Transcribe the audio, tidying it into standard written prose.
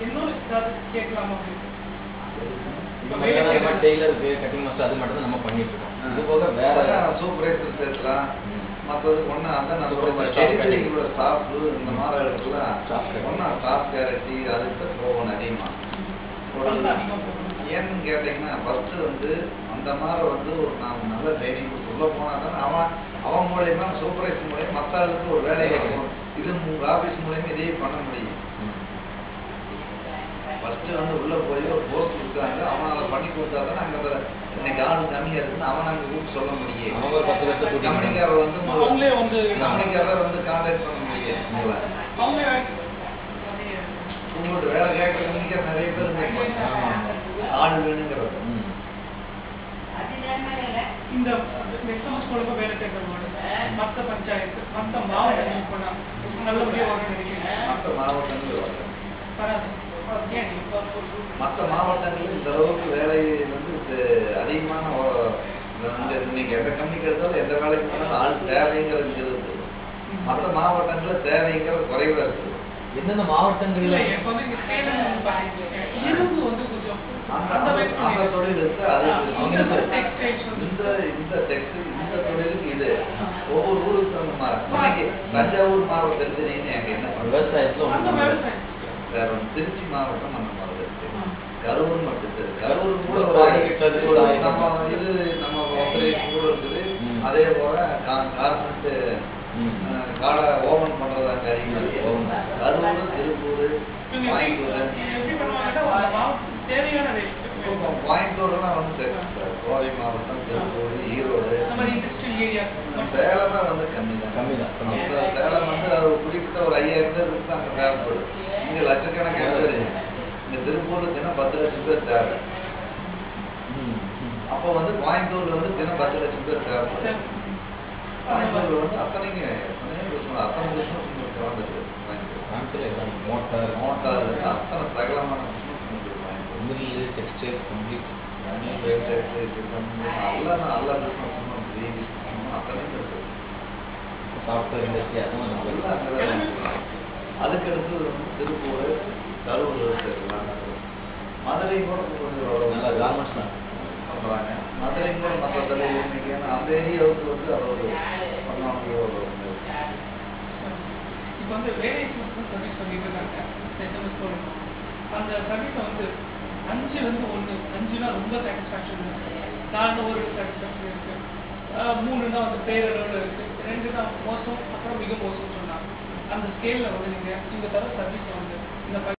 இன்னும் ஏதாவது கேட்கலாமா அப்படின்னு டெய்லருக்கு கட்டிங் மாஸ்டர் அது மட்டும் தான் நம்ம பண்ணிட்டு இருக்கோம். இது போக வேற சூப்பர்வைசர் சேர்க்கலாம். மற்றது ஒன்று அதான் நம்ம டெலிவரிங்களோட ஸ்டாஃப் இந்த மாதிரி இடத்துலாம் ஒன்றா ஸ்டாஃப் கேரட்டி அதுக்கு போகணும் அதிகமாக. ஏன்னு கேட்டிங்கன்னா ஃபஸ்ட்டு வந்து அந்த மாதிரி வந்து ஒரு நாம் நல்ல ட்ரைனிங் உள்ளே போனால் தானே அவன் மூலயமா சூப்பர்வைசர் மூலயமா மற்ற ஆளுக்கு ஒரு வேலையை கிடைக்கும். இது உங்கள் ஆஃபீஸ் மூலயமா இதே பண்ண முடியும். ஃபஸ்ட்டு வந்து உள்ளே போய் ஒரு போஸ்ட் கொடுக்குறாங்க, அவன் அதை பண்ணி கொடுத்தா தான் அங்கே இன்னைக்கு ஆள் கம்மியாக இருக்குன்னு அவன் அங்கே கூப்பிட்டு சொல்ல முடியும். கம்பெனிக்காரர் வந்து கம்பெனிக்காரர் வந்து கான்டாக்ட் பண்ண முடியும். உங்களோட வேலை கேட்குற கம்பெனிக்கார நிறைய பேர் ஆள் வேணுங்கிறது. இந்த எக்ஸாம்ஸ் மூலமா வேலை கேட்கறவங்க மற்ற பஞ்சாயத்து மற்ற மாவட்டங்கள் போனா நல்லபடியாக வர நினைக்கிறேன். மற்ற மாவட்டங்கள் வராது. மற்ற மாவட்டங்களில் இந்த அளவுக்கு வேலை வந்து அதிகமான இன்னைக்கு எந்த கம்பெனிக்கு எடுத்தாலும் எந்த வேலைக்கு போனாலும் ஆள் தேவைங்கிறது இருக்குது. மற்ற மாவட்டங்களில் தேவைங்கிறது குறைவாக இருக்குது. எந்தெந்த மாவட்டங்களில் அந்த தொழில் இருக்கு. அது இந்த தொழிலுக்கு இது ஒவ்வொரு ஊருக்கு தகுந்த மாதிரி. தஞ்சாவூர் மாவட்டம் தெரிஞ்சுனீங்கன்னு எனக்கு என்ன விவசாயத்தில் திருச்சி மாவட்டம் அந்த மாதிரி இருக்கு. கரூர் மட்டும் இருக்கு. கரூர் கூட நம்ம இது நம்ம ஆபரேஷன் கூட இருக்குது. அதே போல கார்பெண்ட் காடை ஓபன் பண்றதாங்க அதிகமாக கரூர், திருப்பூர், கோயம்புத்தூர்லாம் வந்து கோவை மாவட்டம், திருப்பூர், ஈரோடு, சேலம்லாம் வந்து கம்மி தான். சேலம் வந்து அது குறிப்பிட்ட ஒரு 5000 பேருக்கு தான் அங்கே தேவைப்படுது. இங்கே லட்சக்கணக்கான பேர். இங்கே திருப்பூர்ல தினம் 10 லட்சம் பேர் தேவை. அப்போ வந்து கோயம்புத்தூர்ல வந்து தினம் 10 லட்சம் பேர் தேவைப்படுது. கோயம்புத்தூர்ல வந்து அத்தனை பிஸ்னஸ் வந்துருக்கு. மோட்டார் அத்தனை சகலமான மில், டெக்ஸ்டைல், கம்ப்ளீட் நல்ல பிஸ்னஸ் அத்தனை இருக்கு. சாஃப்ட்வேர் இண்டஸ்ட்ரி அதுவும் அதுக்கடுத்து வந்து திருப்பூர், கரூர் இருக்கலாம். மதுரை கூட கொஞ்சம் நல்லா கார்மெண்ட்ஸ் தான் பண்ணுறாங்க. மதுரை கூட மற்ற தொழில் இன்னைக்கு அந்த ஏரியாவுக்கு வந்து அவ்வளோ பண்ண இப்போ வந்து வேலை சர்வீஸ் பண்ணிட்டு இருக்காங்க. அந்த சர்வீஸை வந்து 5 வந்து 1 5னா ரொம்ப சாட்டிஸ்ஃபேக்ஷன் இருக்கு, 4 ஒரு சாட்டிஸ்ஃபேக்ஷன் இருக்கு, 3னா வந்து பேரளவில் இருக்கு, 2 தான் மோசம், அப்புறம் மிக மோசம் சொன்னாங்க. அந்த ஸ்கேலில் வந்து நீங்கள் இந்த தர சர்வீஸை வந்து இந்த